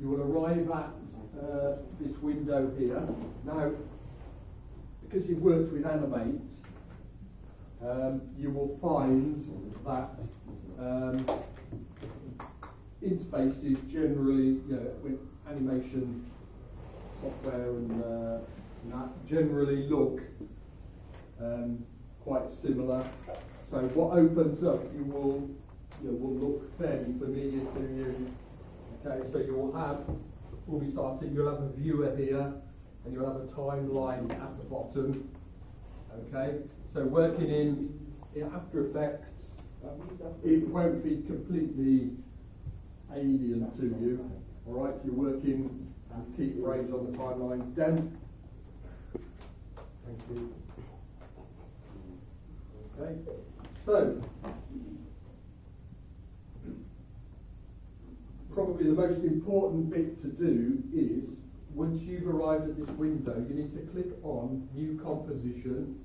you will arrive at this window here. Now, because you've worked with Animate, you will find that interfaces generally, with animation software and that generally look quite similar. So what opens up, will look fairly familiar to you. Okay, so you'll be starting, you'll have a viewer here, and you'll have a timeline at the bottom. Okay, so working in After Effects, it won't be completely alien to you. All right, you're working with keyframes on the timeline. Dan? Thank you. Okay, so probably the most important bit to do is, once you've arrived at this window, you need to click on New Composition.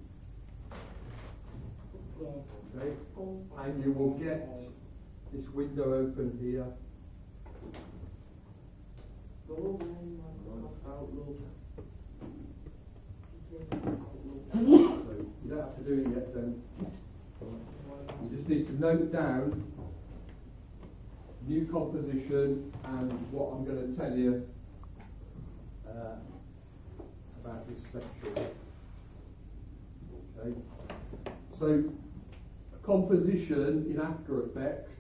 Okay, and you will get this window open here. So you don't have to do it yet then. You just need to note down New Composition and what I'm going to tell you about this section. Okay. So a composition in After Effects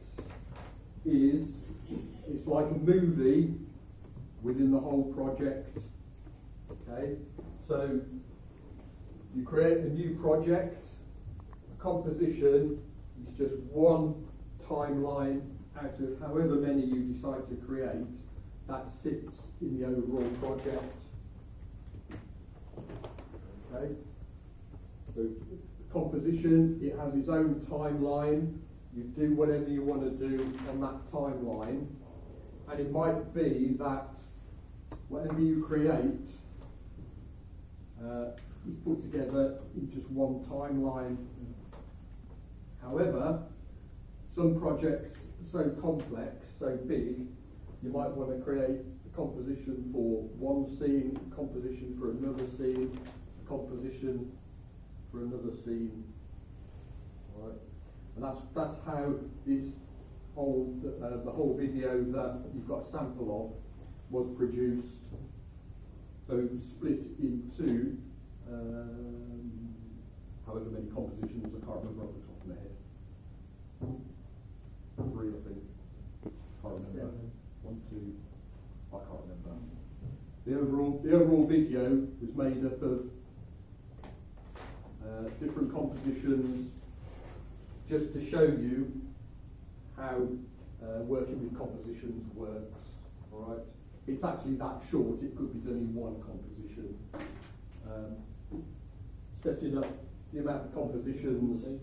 it's like a movie within the whole project. Okay. So you create a new project. A composition is just one timeline out of however many you decide to create that sits in the overall project. Okay. So composition, it has its own timeline. You do whatever you want to do on that timeline, and it might be that whatever you create is put together in just one timeline. However, some projects are so complex, so big, you might want to create a composition for one scene, a composition for another scene, a composition for another scene. All right, and that's how this whole the whole video that you've got a sample of was produced. So it was split into however many compositions, I can't remember off the top of my head. 3, I think. Can't remember. 1, 2. I can't remember. The overall video was made up of different compositions, just to show you how working with compositions works. All right. It's actually that short. It could be done in one composition. Setting up the amount of compositions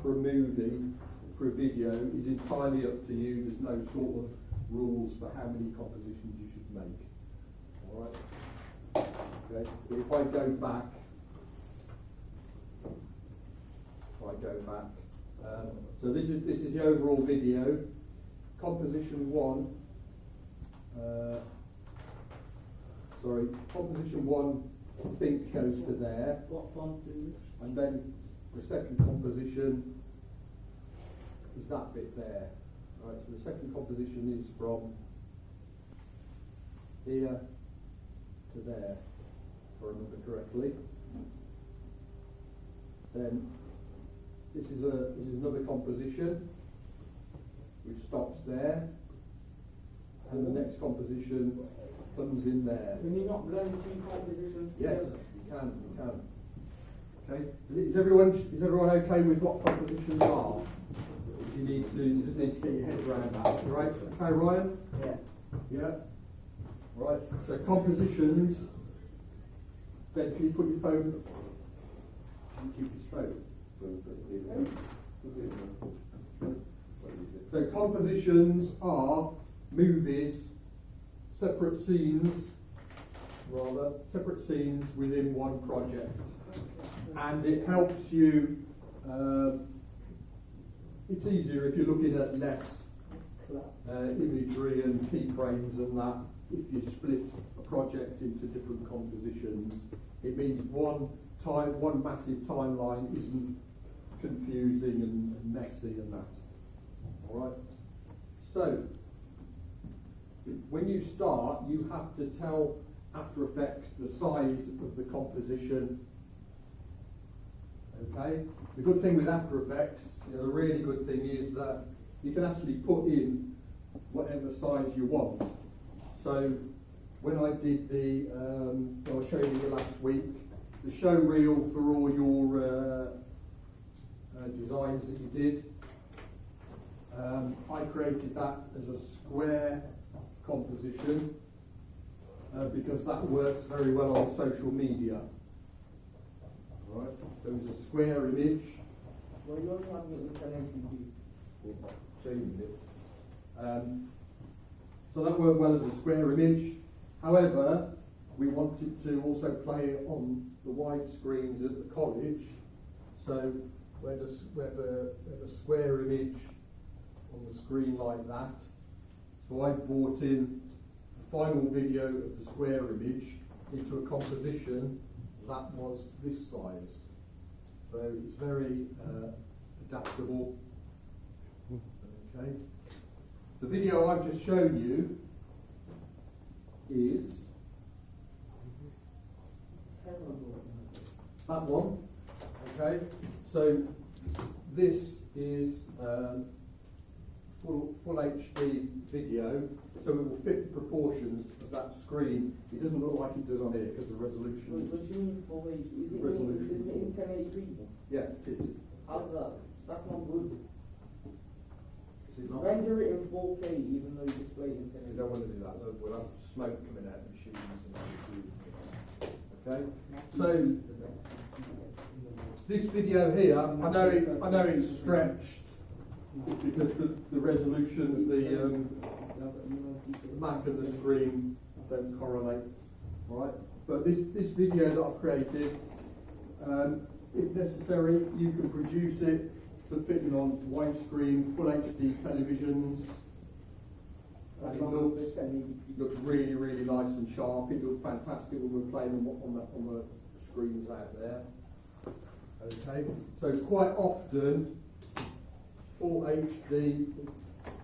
for a movie, for a video, is entirely up to you. There's no sort of rules for how many compositions you should make. All right. Okay. But if I go back, so this is the overall video. Composition 1. Composition 1, I think, goes to there. What font is it? And then the second composition is that bit there. Right, so the second composition is from here to there, if I remember correctly. Then this is another composition which stops there, and the next composition comes in there. Can you not blend two compositions Yes, together? you can. Okay. Is everyone okay with what compositions are? You just need to get your head around that, right? Okay, Ryan? Yeah. Yeah. Right. So compositions. Ben, can you put your phone? Can you keep your phone? So compositions are movies, separate scenes within one project, and it helps you. It's easier if you're looking at less imagery and keyframes and that. if you split a project into different compositions, it means one massive timeline isn't confusing and messy and that. All right. So when you start, you have to tell After Effects the size of the composition. Okay. The good thing with After Effects, the really good thing is that you can actually put in whatever size you want. So when I did I was showing you last week, the show reel for all your designs that you did, I created that as a square composition because that works very well on social media. Right, so it's a square image. Well, you only have the internet So that worked well as a square image. However, we wanted to also play it on the wide screens at the college. So we had a square image on the screen like that. So I brought in the final video of the square image into a composition that was this size. So it's very adaptable. Okay. The video I've just shown you is that one. Okay. So this is full HD video, so it will fit the proportions of that screen. It doesn't look like it does on here because the resolution. What do you mean full HD? Is it Resolution. in 1080p? Yeah, it is. How's that? That's not good. Is it not? Render it in 4K even though you display it in You 1080p. don't want to do that. We'll have smoke coming out of the machines and everything. Okay. So this video here, I know it's stretched because the resolution of the Mac and the screen don't correlate. All right. But this video that I've created, if necessary, you can produce it for fitting on widescreen, full HD televisions. As It long as it's 1080p. looks really, really nice and sharp. It looks fantastic when we're playing them on the screens out there. Okay, so quite often, full HD.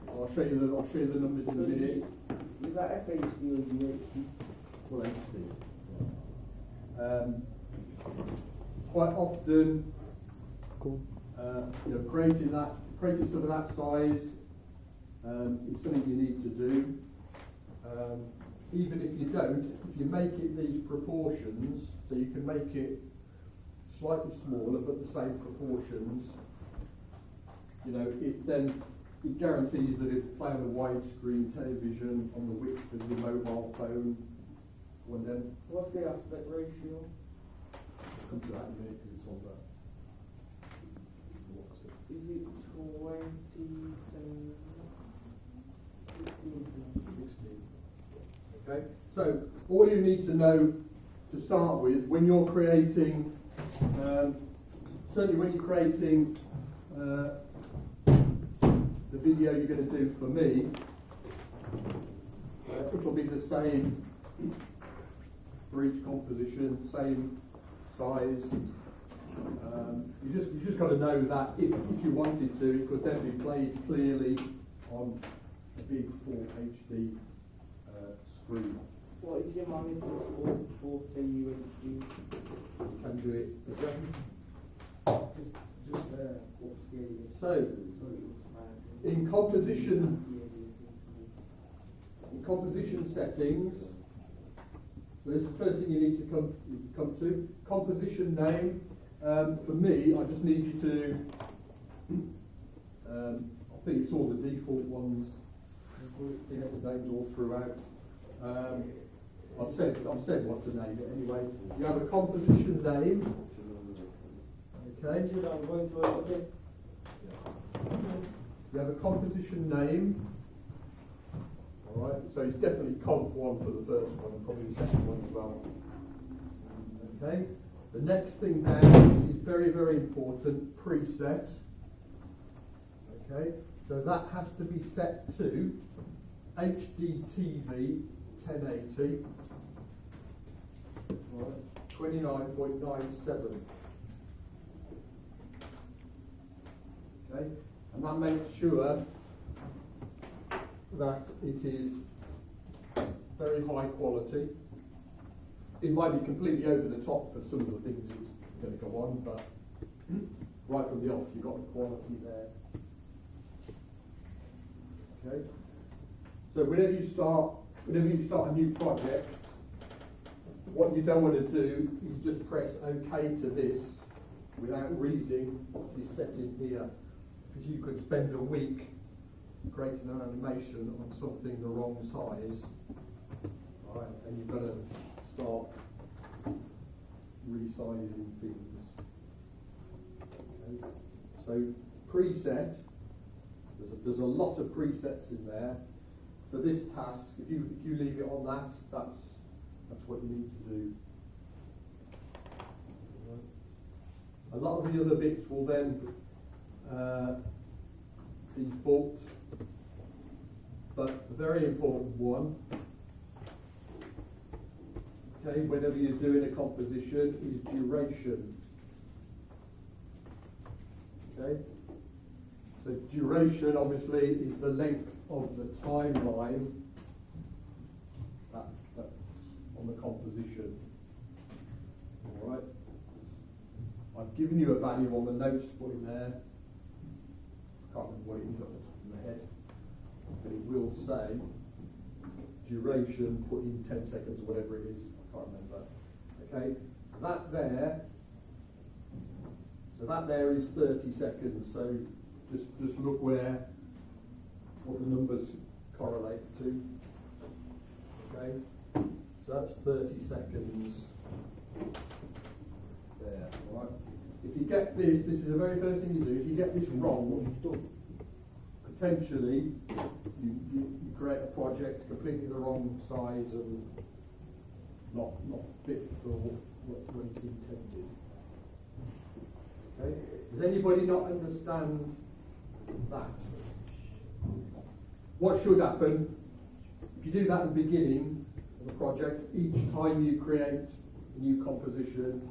I'll show you the numbers in a minute. Is that FHD or UHD? Full HD. Quite often, creating stuff of that size is something you need to do. Even if you don't, if you make it these proportions, so you can make it slightly smaller but the same proportions, it guarantees that it'll play on a widescreen television on the width of your mobile phone. And then What's the aspect ratio? I'll come to that in a minute because it's on there. What's it? Is it 20 and 16? 16. Okay, so all you need to know to start with when you're creating, certainly when you're creating the video you're going to do for me, it'll be the same for each composition, same size. You just got to know that if you wanted to, it could then be played clearly on a big full HD screen. What is your monitor for 4K UHD? You can do it again. Just upscale it. So, So it looks fine. in composition settings, so this is the first thing you need to come to. Composition name. For me, I just need you to. I think it's all the default ones. Names all throughout. I've said what to name it anyway. You have a composition name. Okay. Should I go into a bit? You have a composition name. Alright, so it's definitely comp 1 for the first one and probably the second one as well. Okay, the next thing now, this is very, very important, preset. Okay, so that has to be set to HDTV 1080. Right, 29.97. Okay, and that makes sure that it is very high quality. It might be completely over the top for some of the things it's going to go on, but right from the off, you've got the quality there. Okay. So whenever you start a new project, what you don't want to do is just press OK to this without reading what is set in here, because you could spend a week creating an animation on something the wrong size, right? And you've got to start resizing things. Okay. So preset, there's a lot of presets in there. For this task, if you leave it on that, that's what you need to do. A lot of the other bits will then default, but the very important one, okay, whenever you're doing a composition, is duration. Okay, so duration obviously is the length of the timeline that's on the composition. All right. I've given you a value on the notes to put in there. I can't remember what it is off the top of my head, but it will say duration put in 10 seconds or whatever it is. I can't remember. Okay, that there is 30 seconds. So just look what the numbers correlate to. Okay, so that's 30 seconds there. All right. If you get this is the very first thing you do. If you get this wrong, potentially you create a project completely the wrong size and not fit for what it's intended. Okay. Does anybody not understand that? What should happen if you do that at the beginning of the project? Each time you create a new composition,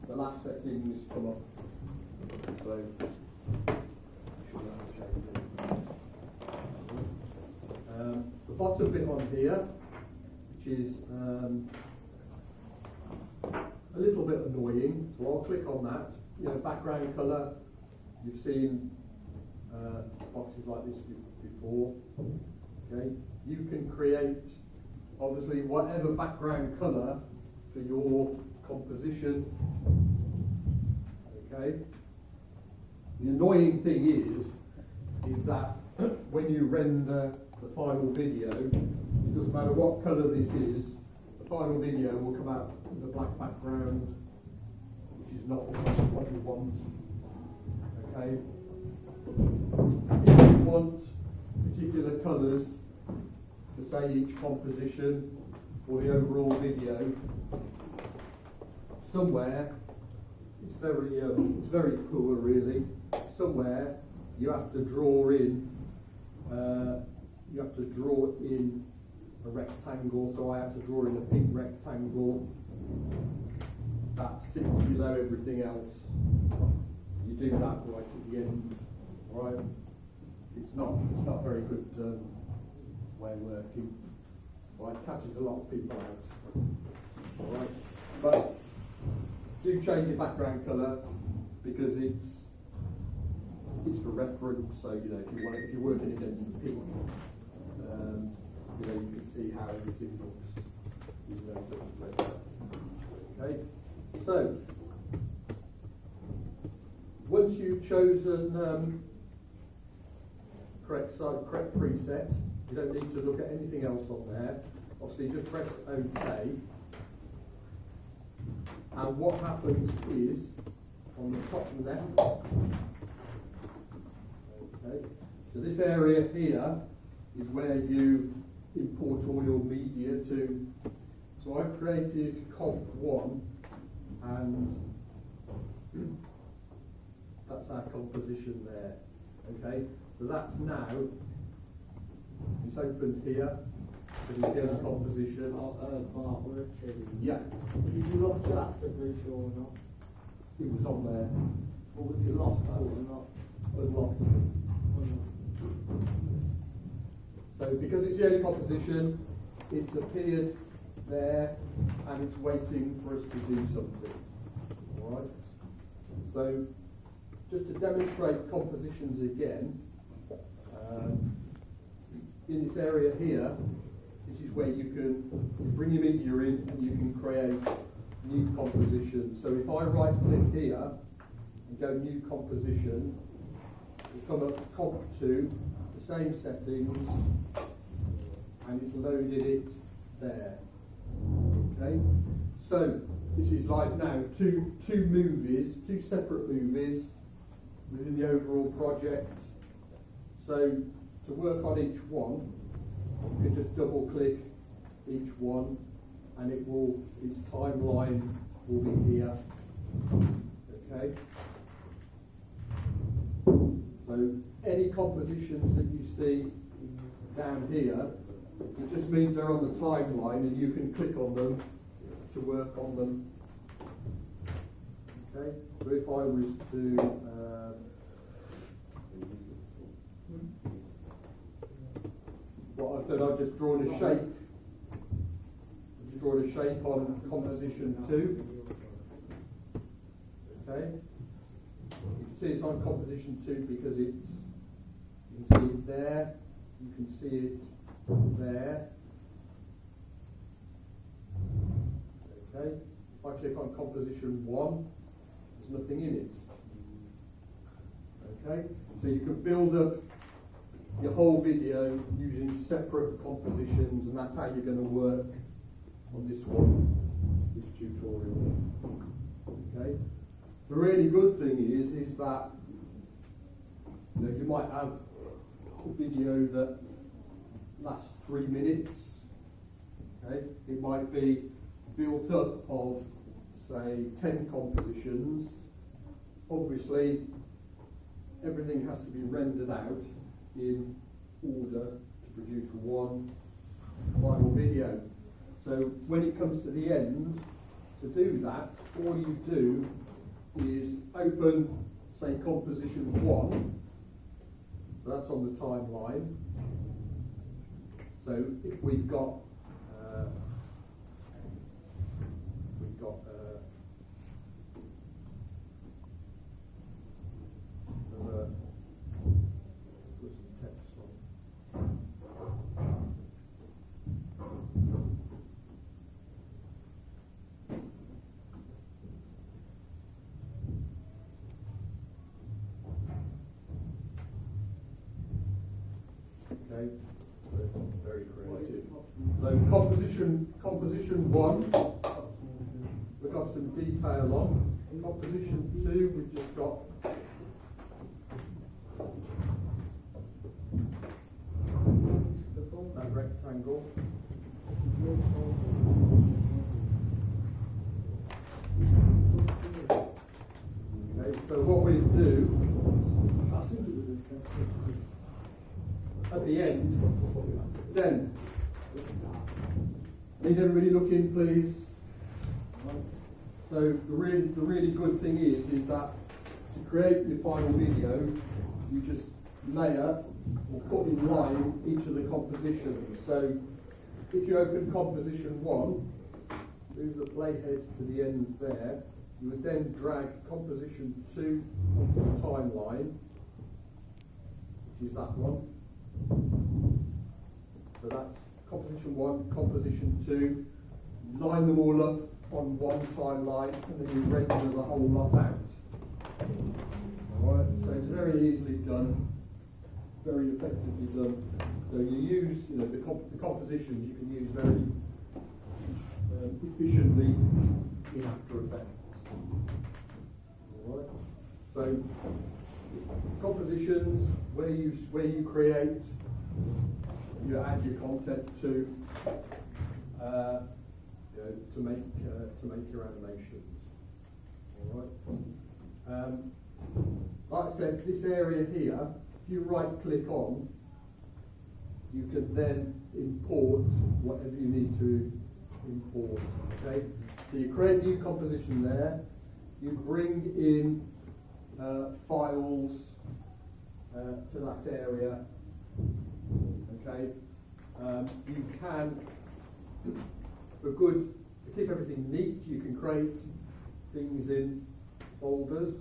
the last settings come up. So should have changed it. The bottom bit on here, which is a little bit annoying, so I'll click on that. Background colour, you've seen boxes like this before. Okay, you can create obviously whatever background colour for your composition. Okay. The annoying thing is that when you render the final video, it doesn't matter what colour this is, the final video will come out with a black background, which is not what you want. Okay. If you want particular colours to say each composition or the overall video, somewhere it's very poor really. Somewhere you have to draw in a rectangle. So I have to draw in a pink rectangle that sits below everything else. You do that right at the end, right? It's not very good way of working. Right, catches a lot of people out. All right, but do change your background colour because it's for reference. So if you're working against the pink, you can see how everything looks. Okay, so once you've chosen correct preset, you don't need to look at anything else on there. Obviously, just press OK. And what happens is, on the top left, okay, so this area here is where you import all your media to. So I've created comp1, and that's our composition there. Okay, so that's now, it's opened here. because it's the only composition. Artwork, Yeah, Did you look at that for Blue Shore or not? it was on there, Or was it lost or not? unlocked. Or not? So because it's the only composition, it's appeared there and it's waiting for us to do something. Alright? So just to demonstrate compositions again, in this area here, this is where you can bring your media in and you can create new compositions. So if I right click here and go new composition, we'll come up comp to the same settings and it's loaded it there. Okay, so this is like now two separate movies within the overall project. So to work on each one, you can just double click each one and its timeline will be here. Okay. So any compositions that you see down here, it just means they're on the timeline and you can click on them to work on them. Okay, so if I was to what I've done, I've just drawn a shape. I've just drawn a shape on composition 2. Okay, you can see it's on composition 2 because you can see it there, you can see it there. Okay, if I click on composition 1, there's nothing in it. Okay, so you can build up your whole video using separate compositions, and that's how you're going to work on this tutorial. Okay, the really good thing is that you might have a video that lasts 3 minutes. Okay, it might be built up of say 10 compositions. Obviously, everything has to be rendered out in order to produce one final video. So when it comes to the end, to do that, all you do is open, say, composition 1. So that's on the timeline. So if we've got put some text on. Okay, very creative. So composition 1, we've got some detail on. Composition 2, we've just got that rectangle. Okay, so what we do at the end, then need everybody look in, please. So the really good thing is that to create your final video, you just layer or put in line each of the compositions. So if you open composition 1, move the playhead to the end there, you would then drag composition 2 onto the timeline, which is that one. So that's composition 1, composition 2, line them all up on one timeline, and then you render the whole lot out. Alright, so it's very easily done, very effectively done. So you use, the compositions you can use very efficiently in After Effects. Alright, so compositions, where you create, you add your content to make your animations. All right. Like I said, this area here, if you right click on, you can then import whatever you need to import. Okay, so you create new composition there. You bring in files to that area. Okay, you can, to keep everything neat, you can create things in folders.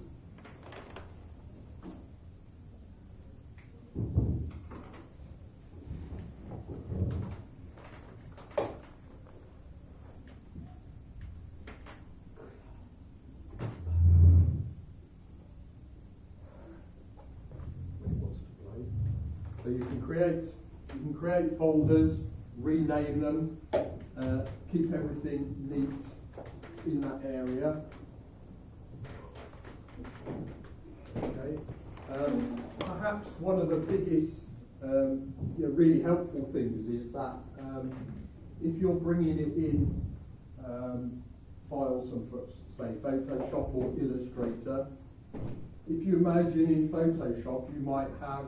So you can create folders, rename them, keep everything neat in that area. Okay. Perhaps one of the biggest, really helpful things is that if you're bringing it in files from, say, Photoshop or Illustrator, if you imagine in Photoshop you might have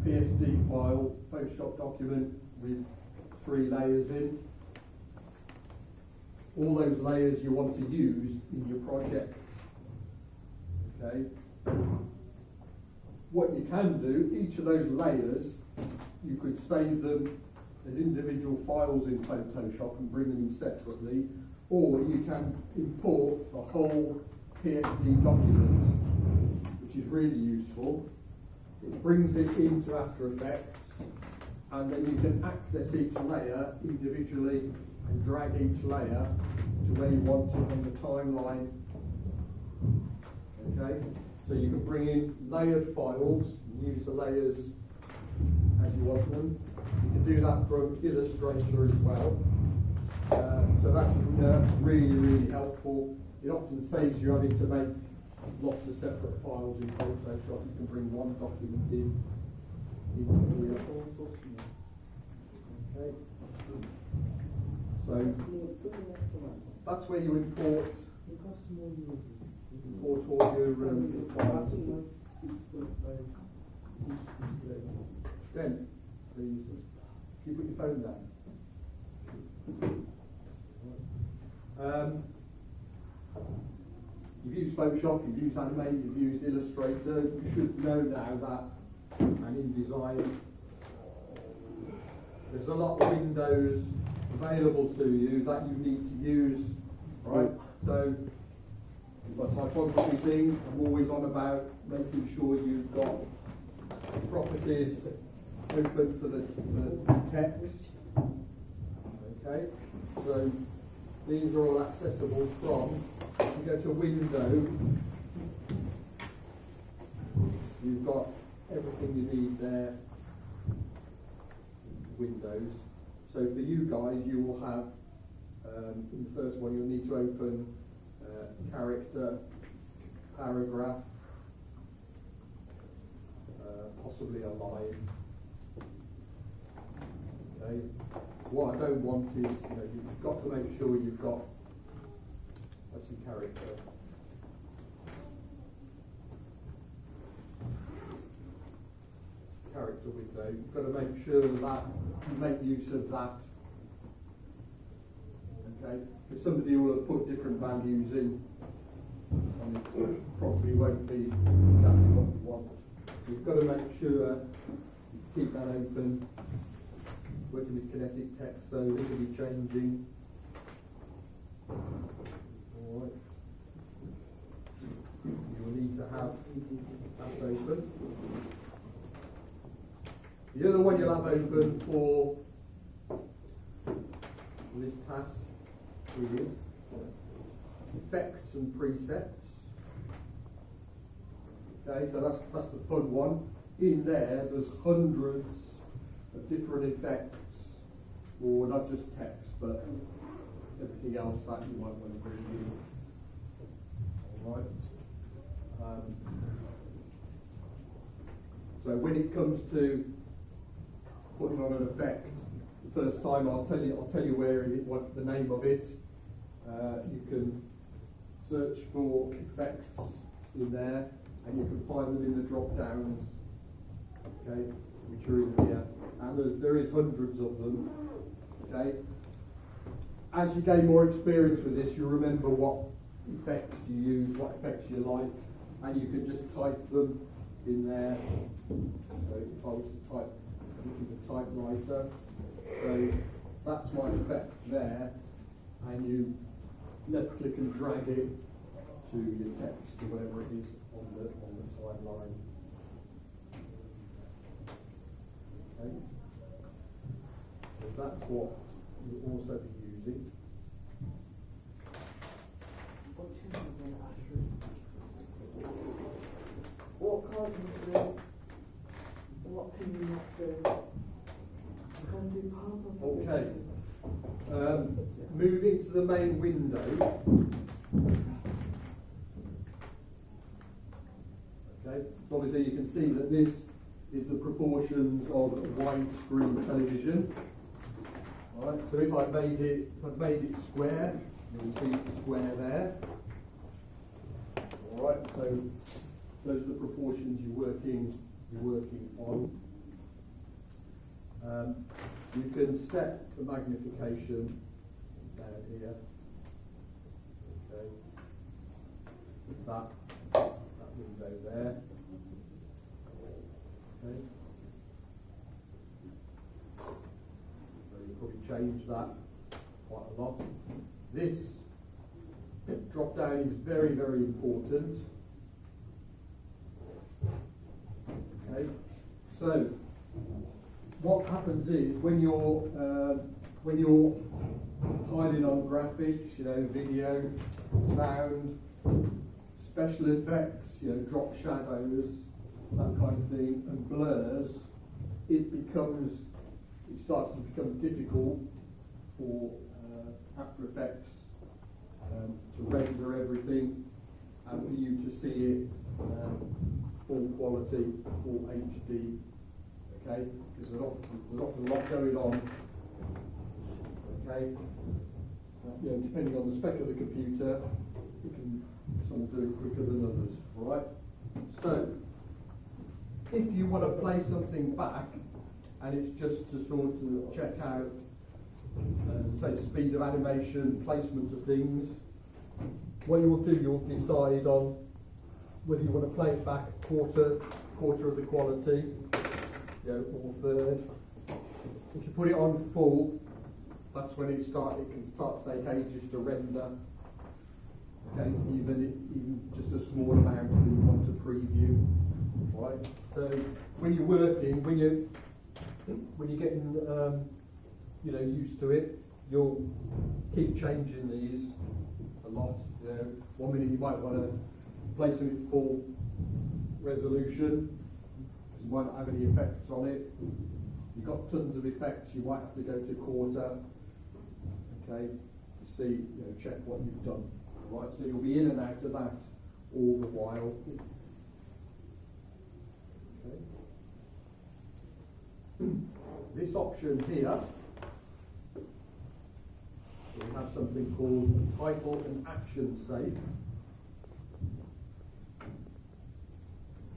PSD file, Photoshop document with 3 layers in. All those layers you want to use in your project. Okay. What you can do, each of those layers, you could save them as individual files in Photoshop and bring them in separately, or you can import the whole PSD document, which is really useful. It brings it into After Effects, and then you can access each layer individually and drag each layer to where you want it on the timeline. Okay, so you can bring in layered files and use the layers as you want them. You can do that from Illustrator as well. So that's really, really helpful. It often saves you having to make lots of separate files in Photoshop. You can bring one document in into here. Okay. So that's where you import all your files. Then, please, can you put your phone down? You've used Photoshop, you've used Animate, you've used Illustrator. You should know now that, and InDesign, there's a lot of windows available to you that you need to use, right? So, you've got typography thing. I'm always on about making sure you've got properties open for the text. Okay, so these are all accessible from, if you go to Window, you've got everything you need there, Windows. So for you guys, you will have, in the first one, you'll need to open character, paragraph, possibly a line. Okay. What I don't want is, you've got to make sure you've got, that's your character. Character window. You've got to make sure that you make use of that. Okay, because somebody will have put different values in, and it probably won't be exactly what you want. You've got to make sure you keep that open. Working with kinetic text, so it will be changing. Alright. You will need to have that open. The other one you'll have open for this task is effects and presets. Okay, so that's the fun one. In there's hundreds of different effects, or not just text, but everything else that you might want to bring in. Alright. So when it comes to putting on an effect, the first time I'll tell you where it is, what the name of it. You can search for effects in there, and you can find them in the drop downs. Okay, which are in here, and there is hundreds of them. Okay, as you gain more experience with this, you remember what effects you use, what effects you like, and you can just type them in there. So if I was to type, looking at the typewriter, so that's my effect there, and you left click and drag it to your text or whatever it is on the timeline. Okay. So that's what you'll also be using. What can't you do? What can you not do? Because it's part of the Okay. Moving to the main window. Okay. Obviously, you can see that this is the proportions of widescreen television. All right. So if I've made it square, you'll see it's square there. All right. So those are the proportions you're working on. You can set the magnification down here. Okay. With that window there. Okay. So you probably change that quite a lot. This drop down is very, very important. Okay. So what happens is when you're piling on graphics, video, sound, special effects, drop shadows, that kind of thing, and blurs, it starts to become difficult for After Effects to render everything and for you to see it full quality, full HD. Okay, because there's often a lot going on. Okay, depending on the spec of the computer, some will do it quicker than others. All right. So, if you want to play something back, and it's just to sort of check out, say, speed of animation, placement of things, what you will do, you'll decide on whether you want to play it back quarter of the quality. Or third. If you put it on full, that's when it can start to take ages to render. Okay, even just a small amount that you want to preview. Right. So when you're working, when you're getting used to it, you'll keep changing these a lot. 1 minute you might want to play something at full resolution. You might not have any effects on it. You've got tons of effects, you might have to go to quarter, okay, to see, check what you've done. Right, so you'll be in and out of that all the while. Okay. This option here, we have something called title and action save.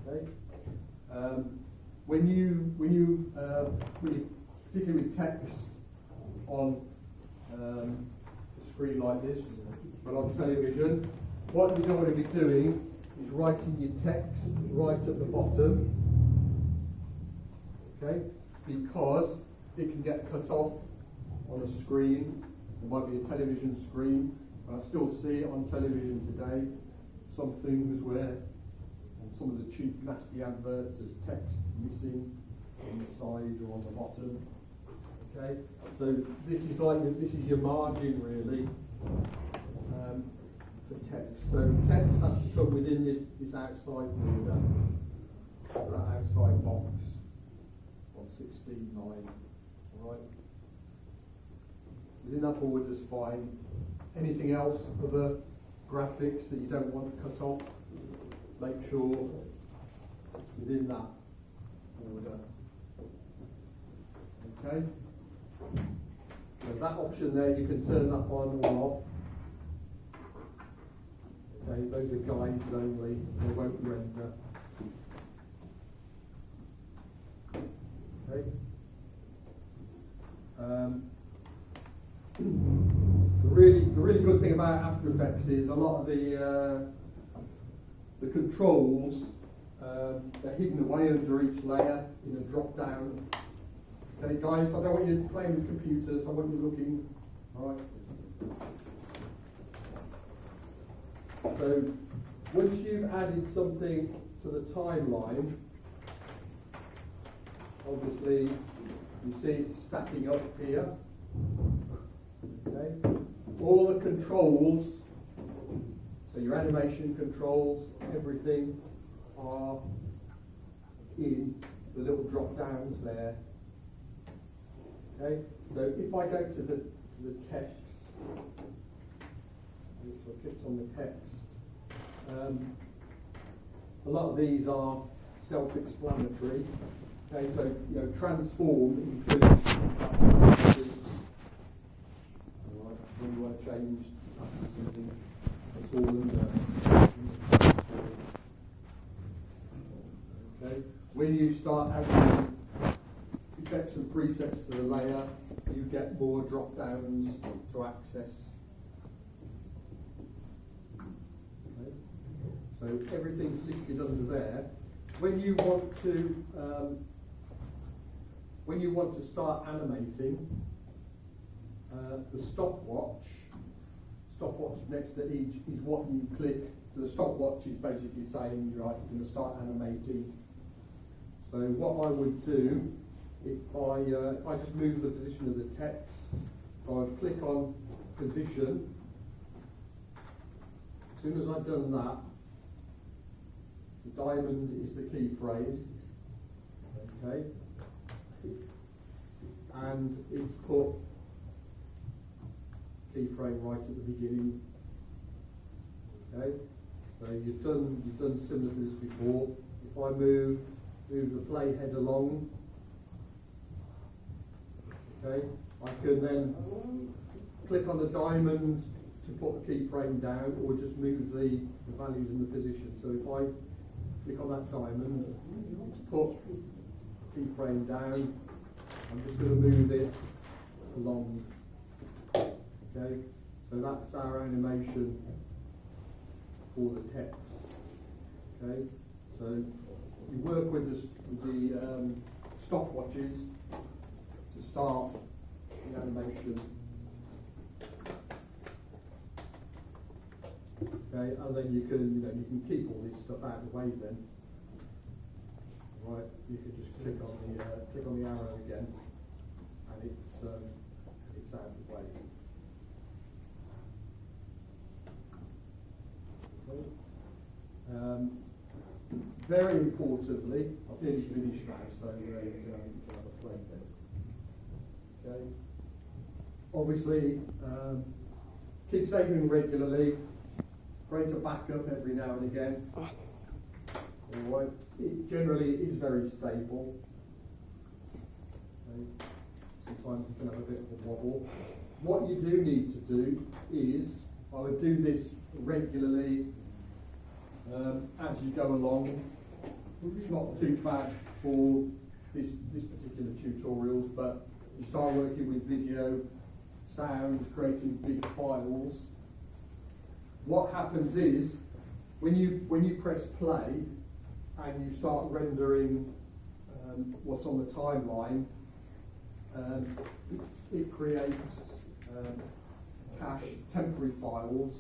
Okay. When you particularly with text on a screen like this, but on television, what you don't want to be doing is writing your text right at the bottom, okay? Because it can get cut off on a screen. It might be a television screen, and I still see it on television today. Some things where some of the cheap, nasty adverts, there's text missing on the side or on the bottom. Okay, so this is your margin really for text. So text has to come within this outside border, that outside box on 16:9. All right. Within that border is fine. Anything else, other graphics that you don't want to cut off, make sure it's within that border. Okay? So that option there, you can turn that on or off. Okay, those are guides only, they won't render. Okay? good thing about After Effects is a lot of the controls, they're hidden away under each layer in a drop down. Okay guys, I don't want you playing with computers, I want you looking. Alright. So once you've added something to the timeline, obviously you see it stacking up here. Okay. All the controls, so your animation controls, everything are in the little drop downs there. Okay, so if I go to the text, so I clicked on the text, a lot of these are self-explanatory. Okay, so you know, transform includes when you want to change something, it's all under. Okay, when you start adding effects and presets to the layer, you get more drop downs to access. Okay. So everything's listed under there. When you want to start animating, the stopwatch next to each is what you click. So the stopwatch is basically saying, right, you're going to start animating. So what I would do, if I just move the position of the text, I would click on position. As soon as I've done that, the diamond is the keyframe. Okay. And it's put keyframe right at the beginning. Okay, so you've done similar to this before. If I move the playhead along, okay, I can then click on the diamond to put the keyframe down, or just move the values in the position. So if I click on that diamond to put keyframe down, I'm just going to move it along. Okay, so that's our animation for the text. Okay, so you work with the stopwatches to start the animation. Okay, and then you can keep all this stuff out of the way then. Right, you can just click on the arrow again, and it's out of the way. Okay. Very importantly, I've nearly finished now, so you can have a play then. Okay. Obviously, keep saving regularly. Great to back up every now and again. All right. It generally is very stable. Okay. Sometimes you can have a bit of a wobble. What you do need to do is, I would do this regularly as you go along. It's not too bad for this particular tutorials, but you start working with video, sound, creating big files. What happens is, when you press play and you start rendering what's on the timeline, it creates cache temporary files,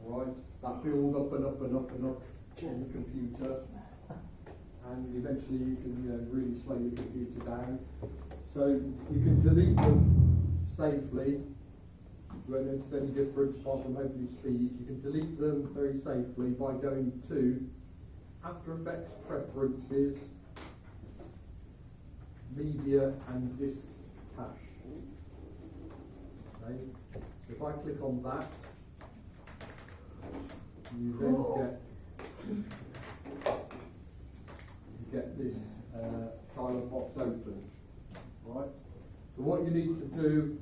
right, that build up and up and up and up on the computer, and eventually you can really slow your computer down. So you can delete them safely. You won't notice any difference apart from hopefully speed. You can delete them very safely by going to After Effects Preferences, Media and Disk Cache. Okay. If I click on that, you then get this dialog box open. Right. So what you need to do,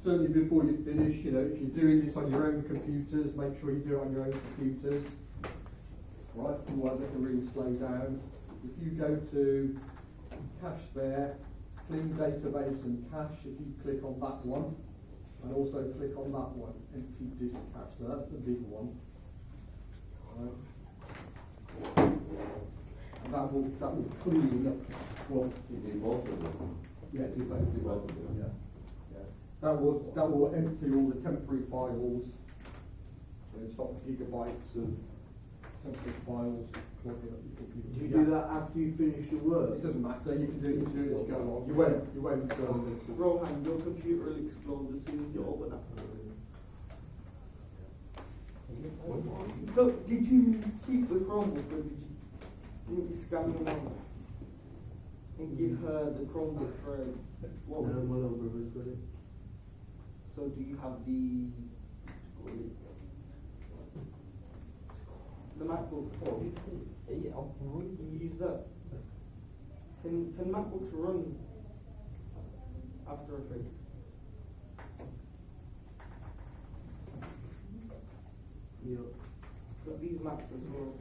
certainly before you finish, if you're doing this on your own computers, make sure you do it on your own computers. Right, otherwise it can really slow down. If you go to cache there, clean database and cache, if you click on that one, and also click on that one, empty disk cache. So that's the big one. Right. And that will clean up. Well, You do both of them. yeah, do both. Do both of them. Yeah. Yeah. That will empty all the temporary files. So stop gigabytes of temporary files clogging up your computer. Do you do that after you finish your work? It doesn't matter. You can do it as you go along. You won't. Rohan, your computer will explode as soon as you open that. So, did you keep the Chromebook or didn't you scan them out and give her the Chromebook for what? No, my little brother's got it. So do you have the MacBook? You use that. Can MacBooks run After Effects? Yeah. But these Macs as well.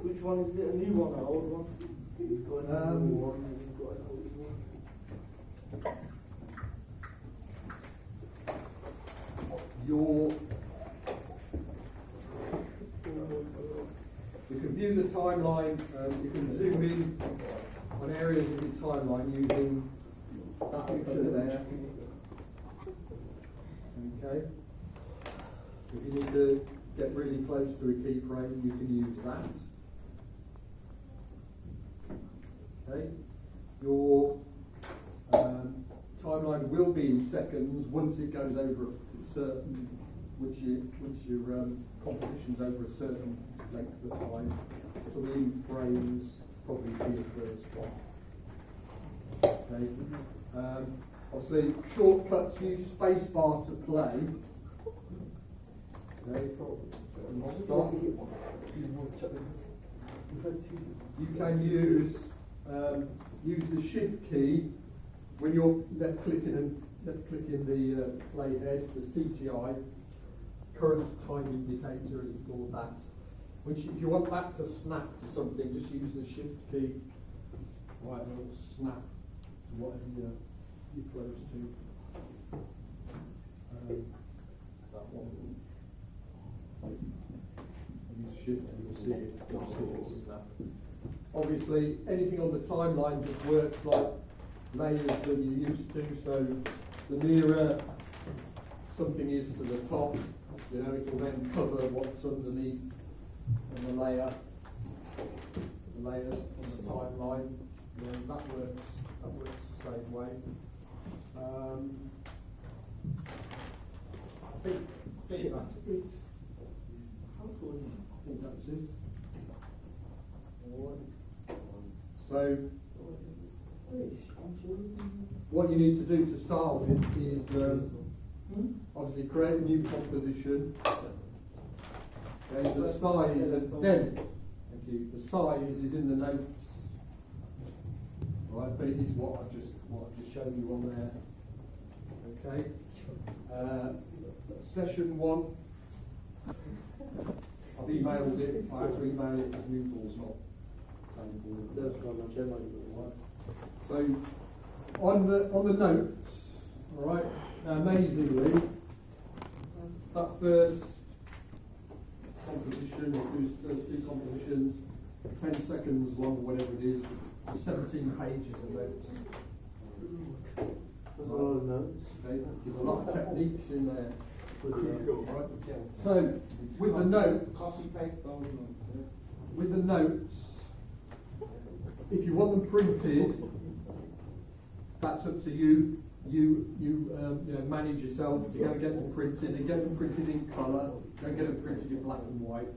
Which one is it? A new one or old one? You've got a new one and you've got an old one. You can view the timeline, you can zoom in on areas of your timeline using that picture there. Okay. If you need to get really close to a keyframe, you can use that. Okay. Your timeline will be in seconds once it goes over a certain, once your composition's over a certain length of time. So in frames probably be the first one. Okay. Obviously, shortcuts use spacebar to play. Okay. Stop. You can use the shift key when you're left clicking the playhead, the CTI, current time indicator is called that. If you want that to snap to something, just use the shift key. Right, and it'll snap to whatever you're close to. That one. Use shift and you'll see it snap. Obviously, anything on the timeline just works like layers that you're used to, so the nearer something is to the top, it will then cover what's underneath and the layers on the timeline. That works the same way. I think that's it. I think that's it. So, what you need to do to start with is obviously create a new composition. Okay, the size and then, thank you. The size is in the notes. Right, but it is what I've just shown you on there. Okay. Session 1. I've emailed it. I have to email it as Newport, not Tangible. So on the notes, all right. Amazingly, that first composition, or those two compositions, 10 seconds long, whatever it is, 17 pages of notes. There's a lot of notes. Okay, there's a lot of techniques in there. Right. So with the notes, Copy paste those notes. with the notes, if you want them printed, that's up to you. You manage yourself to go and get them printed, and get them printed in colour, go and get them printed in black and white.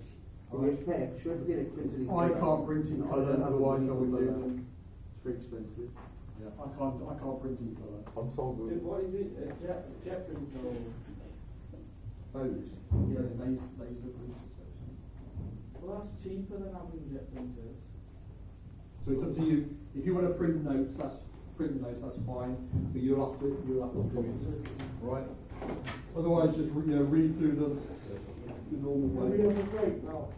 Right. Should I get it printed in I colour? can't print in colour, otherwise I would do them. It's very expensive. Yeah, I can't print in colour. I'm so Dude, good. what is it? Jet printer? Those, yeah, the laser printers. Well, that's cheaper than having jet printers. So it's up to you. If you want to print notes, that's fine. But you'll have to do it, right? Otherwise, just read through them the normal Are we way. on a break now?